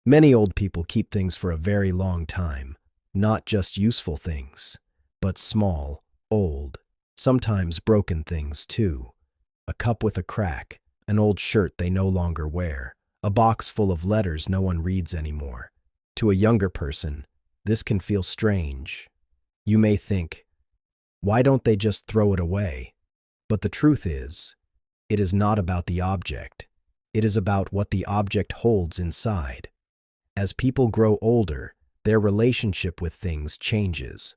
Many old people keep things for a very long time, not just useful things, but small, old, sometimes broken things too. A cup with a crack, an old shirt they no longer wear, a box full of letters no one reads anymore. To a younger person, this can feel strange. You may think, why don't they just throw it away? But the truth is, it is not about the object. It is about what the object holds inside. As people grow older, their relationship with things changes.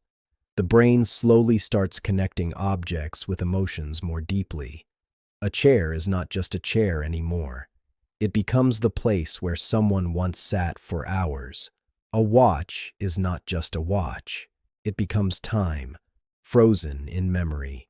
The brain slowly starts connecting objects with emotions more deeply. A chair is not just a chair anymore. It becomes the place where someone once sat for hours. A watch is not just a watch. It becomes time, frozen in memory.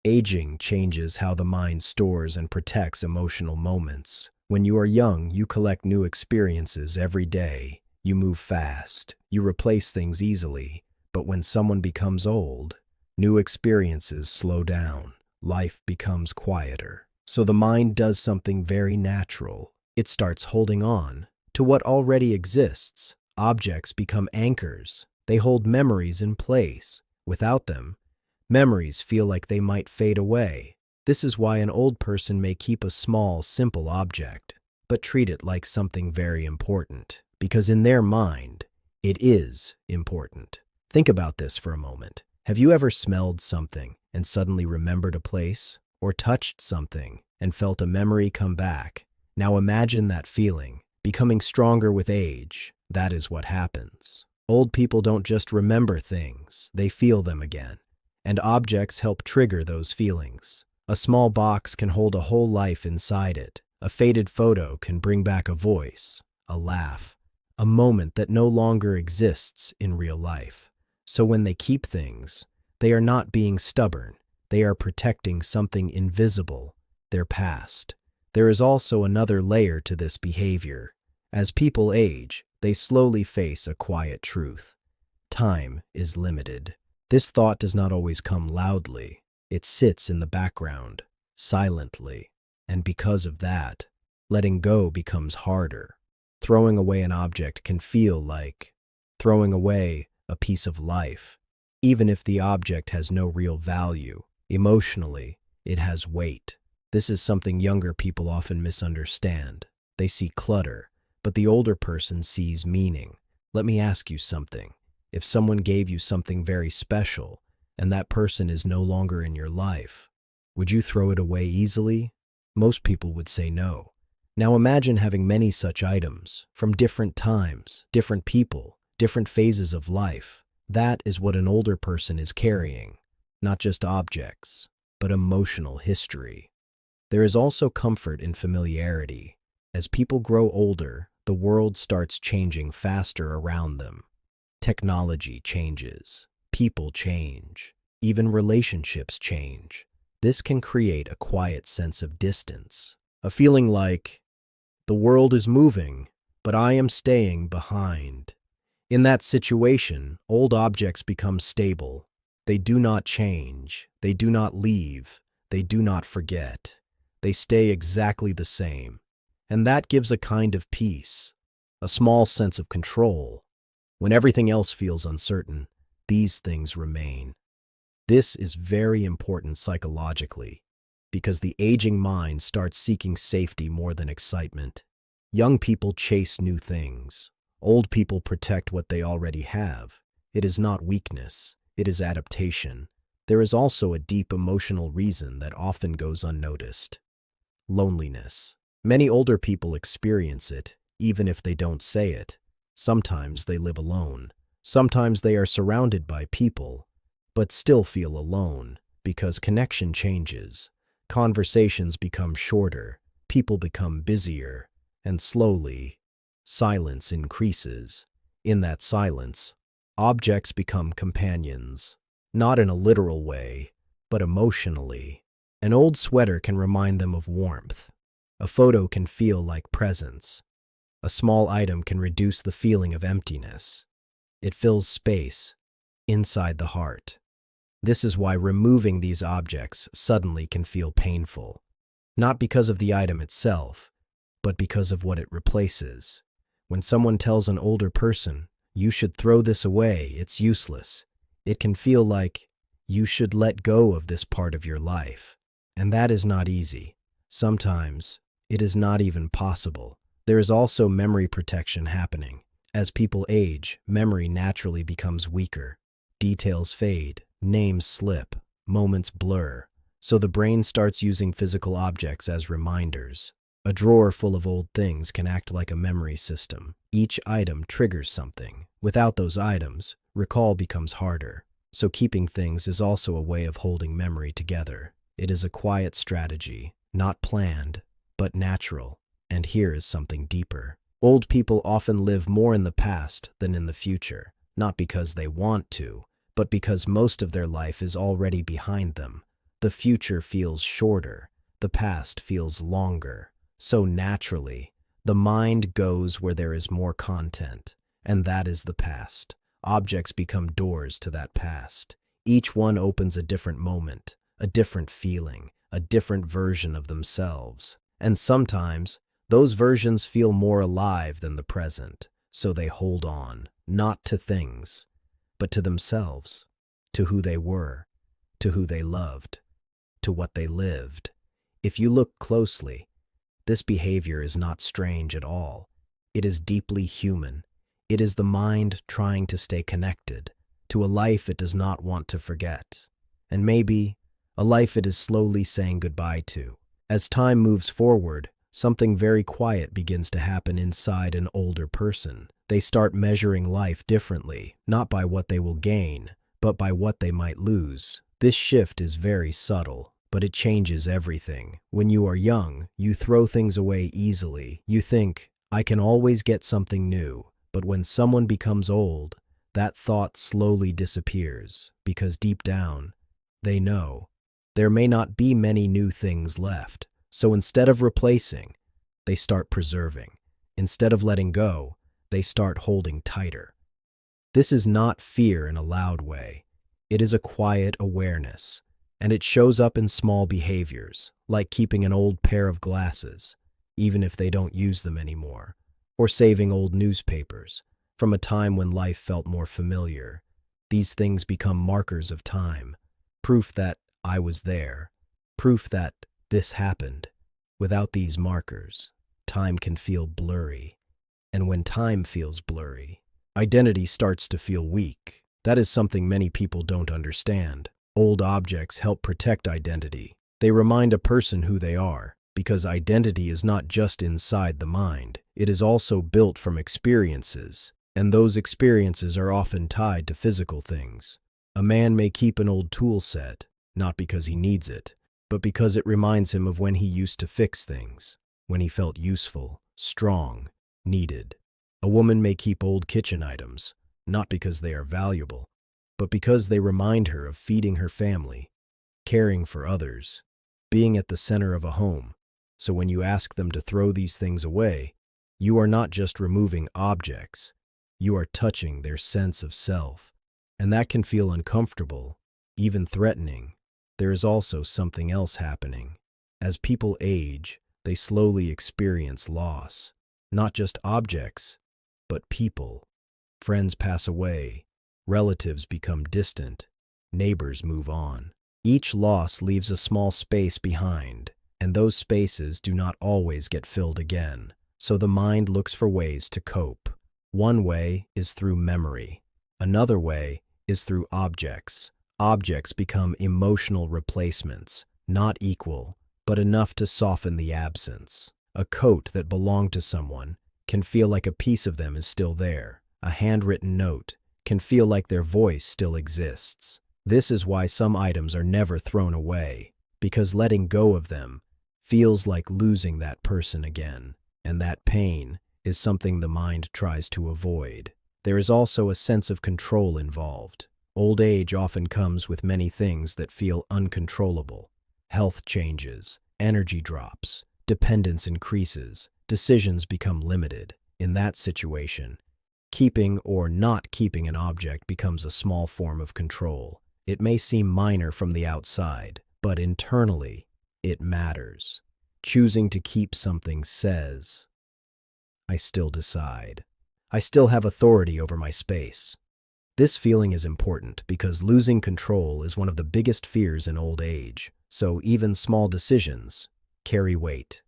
Aging changes how the mind stores and protects emotional moments. When you are young, you collect new experiences every day. You move fast. You replace things easily. But when someone becomes old, new experiences slow down. Life becomes quieter. So the mind does something very natural. It starts holding on to what already exists. Objects become anchors. They hold memories in place. Without them, memories feel like they might fade away. This is why an old person may keep a small, simple object, but treat it like something very important, because in their mind, it is important. Think about this for a moment. Have you ever smelled something and suddenly remembered a place? Or touched something and felt a memory come back? Now imagine that feeling, becoming stronger with age. That is what happens. Old people don't just remember things, they feel them again. And objects help trigger those feelings. A small box can hold a whole life inside it. A faded photo can bring back a voice, a laugh, a moment that no longer exists in real life. So when they keep things, they are not being stubborn. They are protecting something invisible, their past. There is also another layer to this behavior. As people age, they slowly face a quiet truth. Time is limited. This thought does not always come loudly. It sits in the background, silently. And because of that, letting go becomes harder. Throwing away an object can feel like throwing away a piece of life. Even if the object has no real value, emotionally, it has weight. This is something younger people often misunderstand. They see clutter, but the older person sees meaning. Let me ask you something. If someone gave you something very special, and that person is no longer in your life, would you throw it away easily? Most people would say no. Now imagine having many such items, from different times, different people, different phases of life. That is what an older person is carrying. Not just objects, but emotional history. There is also comfort in familiarity. As people grow older, the world starts changing faster around them. Technology changes. People change. Even relationships change. This can create a quiet sense of distance. A feeling like, the world is moving, but I am staying behind. In that situation, old objects become stable. They do not change. They do not leave. They do not forget. They stay exactly the same. And that gives a kind of peace, a small sense of control. When everything else feels uncertain, these things remain. This is very important psychologically, because the aging mind starts seeking safety more than excitement. Young people chase new things. Old people protect what they already have. It is not weakness. It is adaptation. There is also a deep emotional reason that often goes unnoticed. Loneliness. Many older people experience it, even if they don't say it. Sometimes they live alone. Sometimes they are surrounded by people, but still feel alone because connection changes. Conversations become shorter, people become busier, and slowly, silence increases. In that silence, objects become companions, not in a literal way, but emotionally. An old sweater can remind them of warmth. A photo can feel like presence. A small item can reduce the feeling of emptiness. It fills space inside the heart. This is why removing these objects suddenly can feel painful, not because of the item itself, but because of what it replaces. When someone tells an older person, "You should throw this away, it's useless," it can feel like, "You should let go of this part of your life." And that is not easy. Sometimes, it is not even possible. There is also memory protection happening. As people age, memory naturally becomes weaker. Details fade, names slip, moments blur. So the brain starts using physical objects as reminders. A drawer full of old things can act like a memory system. Each item triggers something. Without those items, recall becomes harder. So keeping things is also a way of holding memory together. It is a quiet strategy, not planned, but natural. And here is something deeper. Old people often live more in the past than in the future, not because they want to, but because most of their life is already behind them. The future feels shorter, the past feels longer. So naturally, the mind goes where there is more content, and that is the past. Objects become doors to that past. Each one opens a different moment, a different feeling, a different version of themselves. And sometimes, those versions feel more alive than the present, so they hold on, not to things, but to themselves, to who they were, to who they loved, to what they lived. If you look closely, this behavior is not strange at all. It is deeply human. It is the mind trying to stay connected to a life it does not want to forget, and maybe a life it is slowly saying goodbye to. As time moves forward, something very quiet begins to happen inside an older person. They start measuring life differently, not by what they will gain, but by what they might lose. This shift is very subtle, but it changes everything. When you are young, you throw things away easily. You think, "I can always get something new." But when someone becomes old, that thought slowly disappears, because deep down, they know there may not be many new things left. So instead of replacing, they start preserving. Instead of letting go, they start holding tighter. This is not fear in a loud way. It is a quiet awareness, and it shows up in small behaviors, like keeping an old pair of glasses, even if they don't use them anymore, or saving old newspapers from a time when life felt more familiar. These things become markers of time, proof that I was there, proof that this happened. Without these markers, time can feel blurry. And when time feels blurry, identity starts to feel weak. That is something many people don't understand. Old objects help protect identity. They remind a person who they are, because identity is not just inside the mind. It is also built from experiences, and those experiences are often tied to physical things. A man may keep an old tool set, not because he needs it, but because it reminds him of when he used to fix things, when he felt useful, strong, needed. A woman may keep old kitchen items, not because they are valuable, but because they remind her of feeding her family, caring for others, being at the center of a home. So when you ask them to throw these things away, you are not just removing objects, you are touching their sense of self. And that can feel uncomfortable, even threatening. There is also something else happening. As people age, they slowly experience loss. Not just objects, but people. Friends pass away, relatives become distant, neighbors move on. Each loss leaves a small space behind, and those spaces do not always get filled again. So the mind looks for ways to cope. One way is through memory. Another way is through objects. Objects become emotional replacements, not equal, but enough to soften the absence. A coat that belonged to someone can feel like a piece of them is still there. A handwritten note can feel like their voice still exists. This is why some items are never thrown away, because letting go of them feels like losing that person again, and that pain is something the mind tries to avoid. There is also a sense of control involved. Old age often comes with many things that feel uncontrollable. Health changes, energy drops, dependence increases, decisions become limited. In that situation, keeping or not keeping an object becomes a small form of control. It may seem minor from the outside, but internally, it matters. Choosing to keep something says, I still decide. I still have authority over my space. This feeling is important because losing control is one of the biggest fears in old age, so even small decisions carry weight.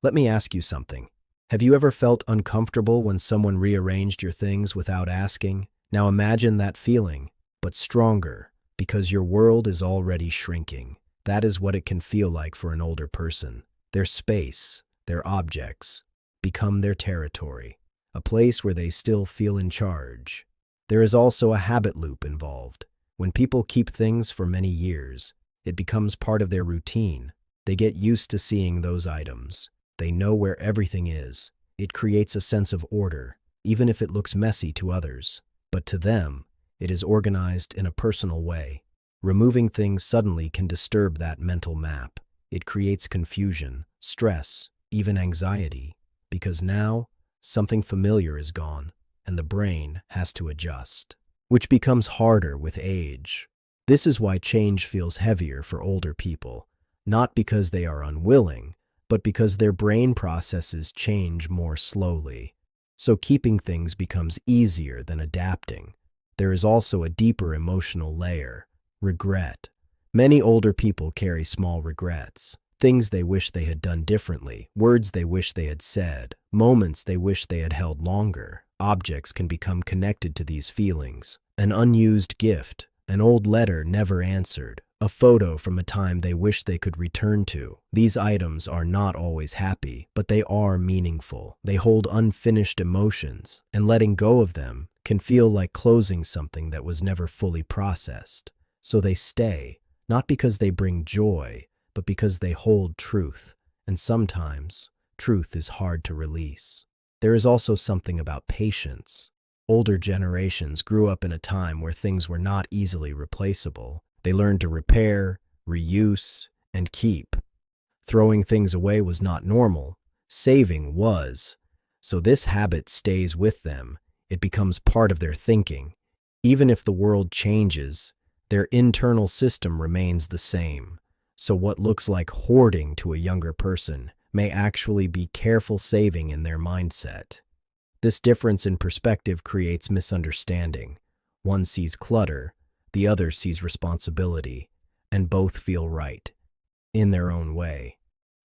Let me ask you something. Have you ever felt uncomfortable when someone rearranged your things without asking? Now imagine that feeling, but stronger, because your world is already shrinking. That is what it can feel like for an older person. Their space, their objects, become their territory, a place where they still feel in charge. There is also a habit loop involved. When people keep things for many years, it becomes part of their routine. They get used to seeing those items. They know where everything is. It creates a sense of order, even if it looks messy to others. But to them, it is organized in a personal way. Removing things suddenly can disturb that mental map. It creates confusion, stress, even anxiety, because now something familiar is gone, and the brain has to adjust, which becomes harder with age. This is why change feels heavier for older people, not because they are unwilling, but because their brain processes change more slowly. So keeping things becomes easier than adapting. There is also a deeper emotional layer, regret. Many older people carry small regrets, things they wish they had done differently, words they wish they had said, moments they wish they had held longer. Objects can become connected to these feelings. An unused gift, an old letter never answered, a photo from a time they wish they could return to. These items are not always happy, but they are meaningful. They hold unfinished emotions, and letting go of them can feel like closing something that was never fully processed. So they stay, not because they bring joy, but because they hold truth, and sometimes truth is hard to release. There is also something about patience. Older generations grew up in a time where things were not easily replaceable. They learned to repair, reuse, and keep. Throwing things away was not normal. Saving was. So this habit stays with them. It becomes part of their thinking. Even if the world changes, their internal system remains the same. So what looks like hoarding to a younger person may actually be careful saving in their mindset. This difference in perspective creates misunderstanding. One sees clutter, the other sees responsibility, and both feel right, in their own way.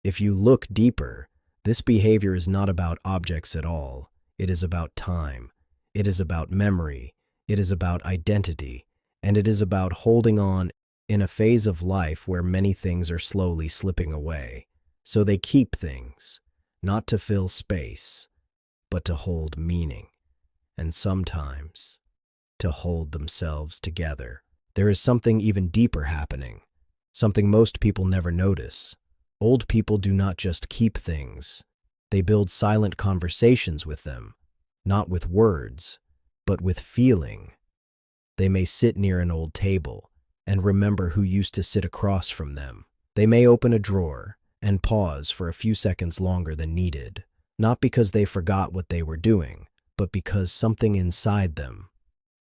If you look deeper, this behavior is not about objects at all. It is about time. It is about memory. It is about identity. And it is about holding on in a phase of life where many things are slowly slipping away. So they keep things, not to fill space, but to hold meaning, and sometimes to hold themselves together. There is something even deeper happening, something most people never notice. Old people do not just keep things, they build silent conversations with them, not with words, but with feeling. They may sit near an old table and remember who used to sit across from them. They may open a drawer and pause for a few seconds longer than needed, not because they forgot what they were doing, but because something inside them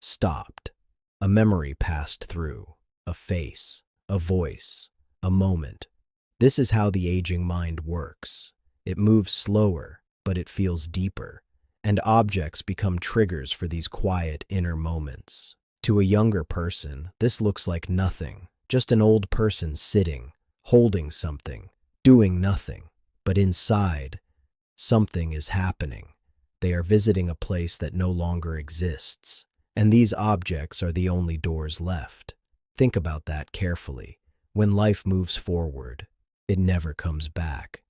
stopped. A memory passed through, a face, a voice, a moment. This is how the aging mind works. It moves slower, but it feels deeper, and objects become triggers for these quiet inner moments. To a younger person, this looks like nothing, just an old person sitting, holding something, doing nothing. But inside, something is happening. They are visiting a place that no longer exists, and these objects are the only doors left. Think about that carefully. When life moves forward, it never comes back.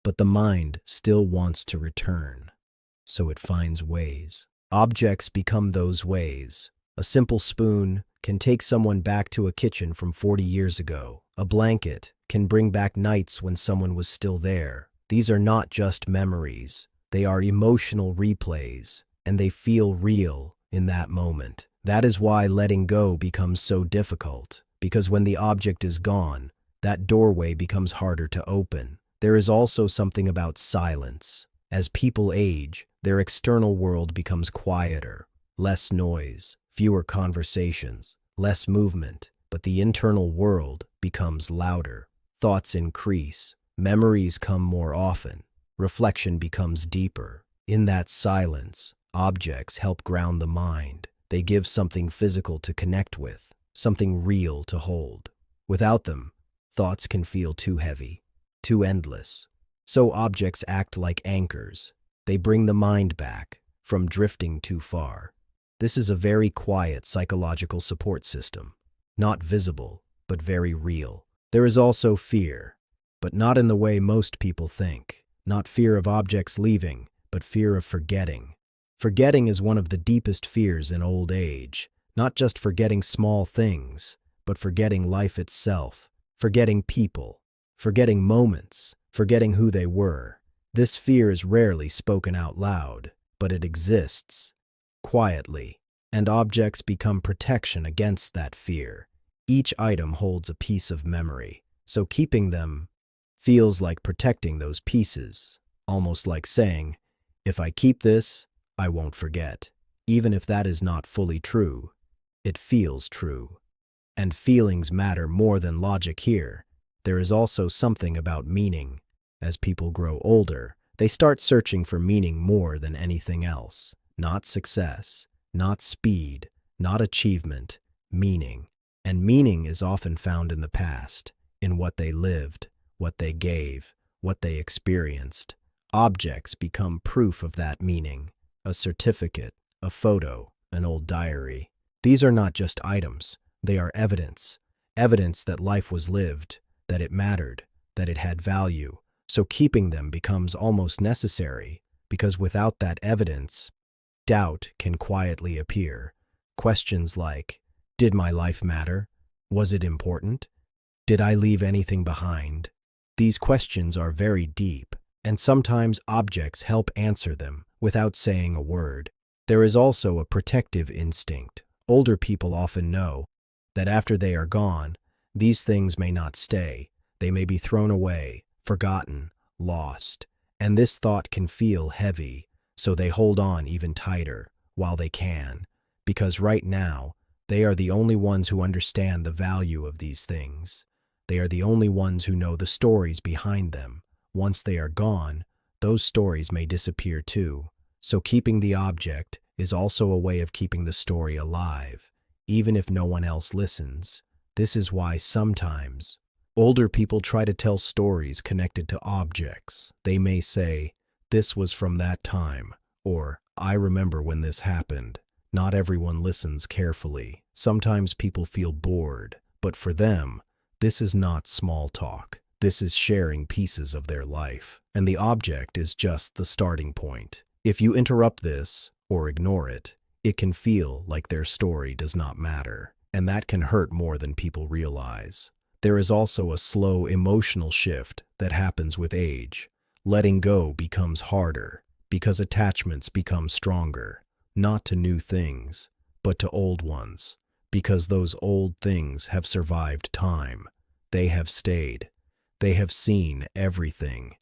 But the mind still wants to return, so it finds ways. Objects become those ways. A simple spoon can take someone back to a kitchen from 40 years ago. A blanket can bring back nights when someone was still there. These are not just memories. They are emotional replays, and they feel real in that moment. That is why letting go becomes so difficult, because when the object is gone, that doorway becomes harder to open. There is also something about silence. As people age, their external world becomes quieter, less noise, fewer conversations, less movement, but the internal world becomes louder. Thoughts increase, memories come more often, reflection becomes deeper, In that silence, objects help ground the mind. They give something physical to connect with, something real to hold. Without them, thoughts can feel too heavy, too endless. So objects act like anchors. They bring the mind back from drifting too far. This is a very quiet psychological support system, not visible, but very real. There is also fear, but not in the way most people think. Not fear of objects leaving, but fear of forgetting. Forgetting is one of the deepest fears in old age, not just forgetting small things, but forgetting life itself, forgetting people, forgetting moments, forgetting who they were. This fear is rarely spoken out loud, but it exists, quietly, and objects become protection against that fear. Each item holds a piece of memory, so keeping them feels like protecting those pieces, almost like saying, if I keep this, I won't forget. Even if that is not fully true, it feels true. And feelings matter more than logic here. There is also something about meaning. As people grow older, they start searching for meaning more than anything else. Not success, not speed, not achievement, meaning. And meaning is often found in the past, in what they lived, what they gave, what they experienced. Objects become proof of that meaning. A certificate, a photo, an old diary. These are not just items, they are evidence. Evidence that life was lived, that it mattered, that it had value. So keeping them becomes almost necessary, because without that evidence, doubt can quietly appear. Questions like, did my life matter? Was it important? Did I leave anything behind? These questions are very deep, and sometimes objects help answer them without saying a word. There is also a protective instinct. Older people often know that after they are gone, these things may not stay. They may be thrown away, forgotten, lost. And this thought can feel heavy, so they hold on even tighter while they can, because right now, they are the only ones who understand the value of these things. They are the only ones who know the stories behind them. Once they are gone, those stories may disappear too. So keeping the object is also a way of keeping the story alive, even if no one else listens. This is why sometimes older people try to tell stories connected to objects. They may say, "This was from that time," or "I remember when this happened." Not everyone listens carefully. Sometimes people feel bored, but for them, this is not small talk. This is sharing pieces of their life, and the object is just the starting point. If you interrupt this or ignore it, it can feel like their story does not matter, and that can hurt more than people realize. There is also a slow emotional shift that happens with age. Letting go becomes harder because attachments become stronger, not to new things, but to old ones, because those old things have survived time. They have stayed. They have seen everything.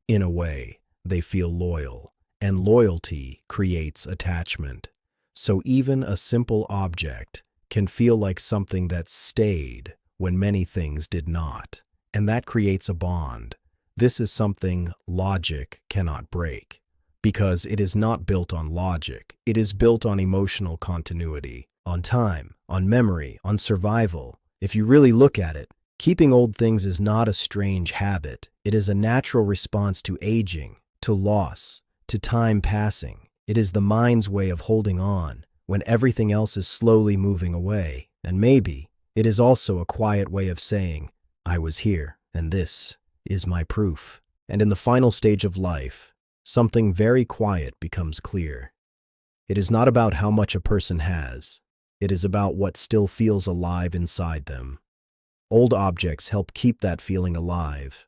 In a way, they feel loyal, and loyalty creates attachment. So even a simple object can feel like something that stayed when many things did not, and that creates a bond. This is something logic cannot break, because it is not built on logic. It is built on emotional continuity, on time, on memory, on survival. If you really look at it, keeping old things is not a strange habit. It is a natural response to aging, to loss, to time passing. It is the mind's way of holding on when everything else is slowly moving away. And maybe it is also a quiet way of saying, I was here, and this is my proof. And in the final stage of life, something very quiet becomes clear. It is not about how much a person has. It is about what still feels alive inside them. Old objects help keep that feeling alive,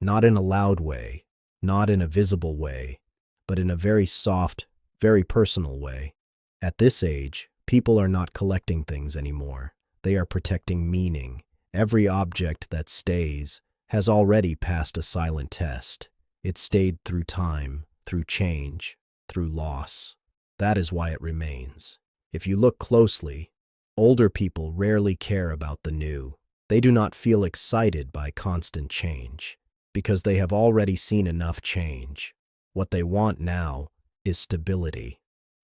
not in a loud way, not in a visible way, but in a very soft, very personal way. At this age, people are not collecting things anymore. They are protecting meaning. Every object that stays has already passed a silent test. It stayed through time, through change, through loss. That is why it remains. If you look closely, older people rarely care about the new. They do not feel excited by constant change, because they have already seen enough change. What they want now is stability,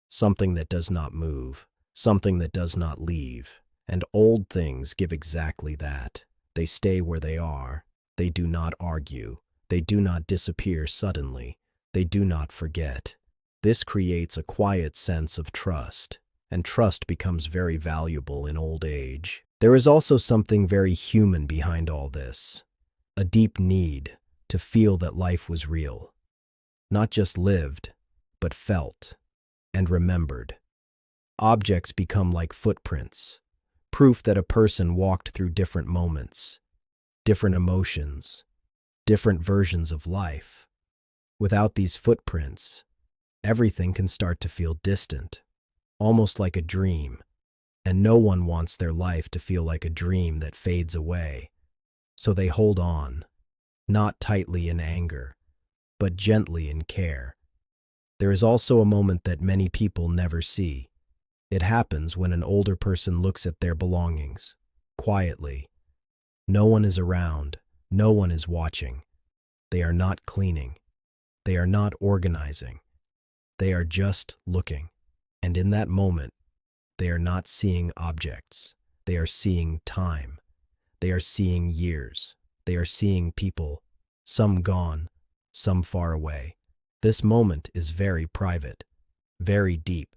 something that does not move, something that does not leave. And old things give exactly that. They stay where they are. They do not argue. They do not disappear suddenly. They do not forget. This creates a quiet sense of trust, and trust becomes very valuable in old age. There is also something very human behind all this, a deep need to feel that life was real, not just lived, but felt and remembered. Objects become like footprints, proof that a person walked through different moments, different emotions, different versions of life. Without these footprints, everything can start to feel distant, almost like a dream, and no one wants their life to feel like a dream that fades away. So they hold on, not tightly in anger, but gently in care. There is also a moment that many people never see. It happens when an older person looks at their belongings, quietly. No one is around, no one is watching. They are not cleaning. They are not organizing. They are just looking. And in that moment, they are not seeing objects. They are seeing time. They are seeing years. They are seeing people, some gone, some far away. This moment is very private, very deep,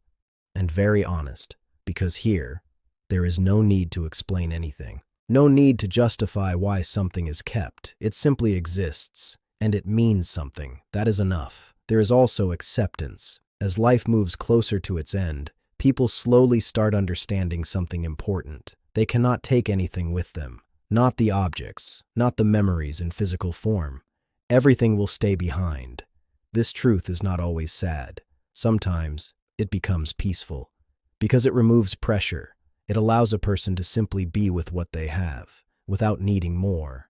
and very honest, because here, there is no need to explain anything. No need to justify why something is kept. It simply exists, and it means something. That is enough. There is also acceptance. As life moves closer to its end, people slowly start understanding something important. They cannot take anything with them. Not the objects, not the memories in physical form. Everything will stay behind. This truth is not always sad. Sometimes it becomes peaceful, because it removes pressure. It allows a person to simply be with what they have, without needing more.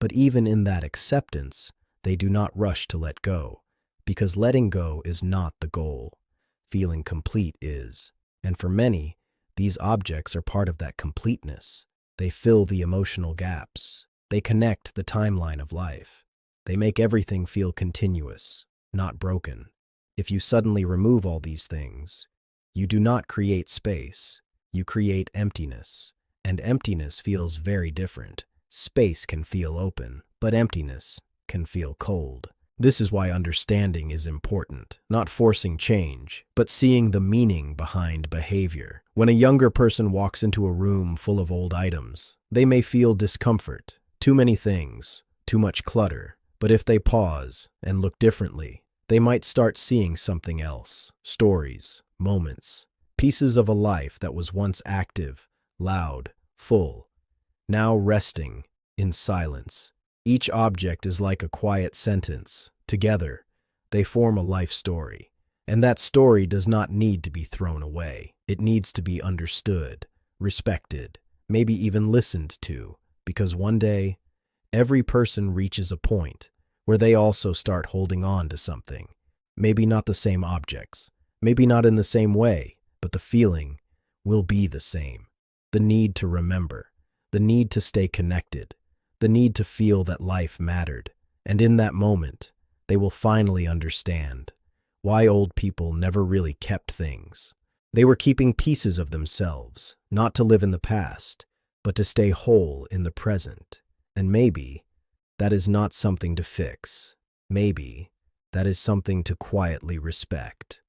But even in that acceptance, they do not rush to let go, because letting go is not the goal. Feeling complete is. And for many, these objects are part of that completeness. They fill the emotional gaps. They connect the timeline of life. They make everything feel continuous, not broken. If you suddenly remove all these things, you do not create space. You create emptiness. And emptiness feels very different. Space can feel open, but emptiness can feel cold. This is why understanding is important, not forcing change, but seeing the meaning behind behavior. When a younger person walks into a room full of old items, they may feel discomfort, too many things, too much clutter. But if they pause and look differently, they might start seeing something else. Stories, moments, pieces of a life that was once active, loud, full, now resting in silence. Each object is like a quiet sentence. Together, they form a life story. And that story does not need to be thrown away. It needs to be understood, respected, maybe even listened to, because one day, every person reaches a point where they also start holding on to something. Maybe not the same objects, maybe not in the same way, but the feeling will be the same. The need to remember, the need to stay connected, the need to feel that life mattered. And in that moment, they will finally understand why old people never really kept things. They were keeping pieces of themselves, not to live in the past, but to stay whole in the present. And maybe that is not something to fix. Maybe that is something to quietly respect.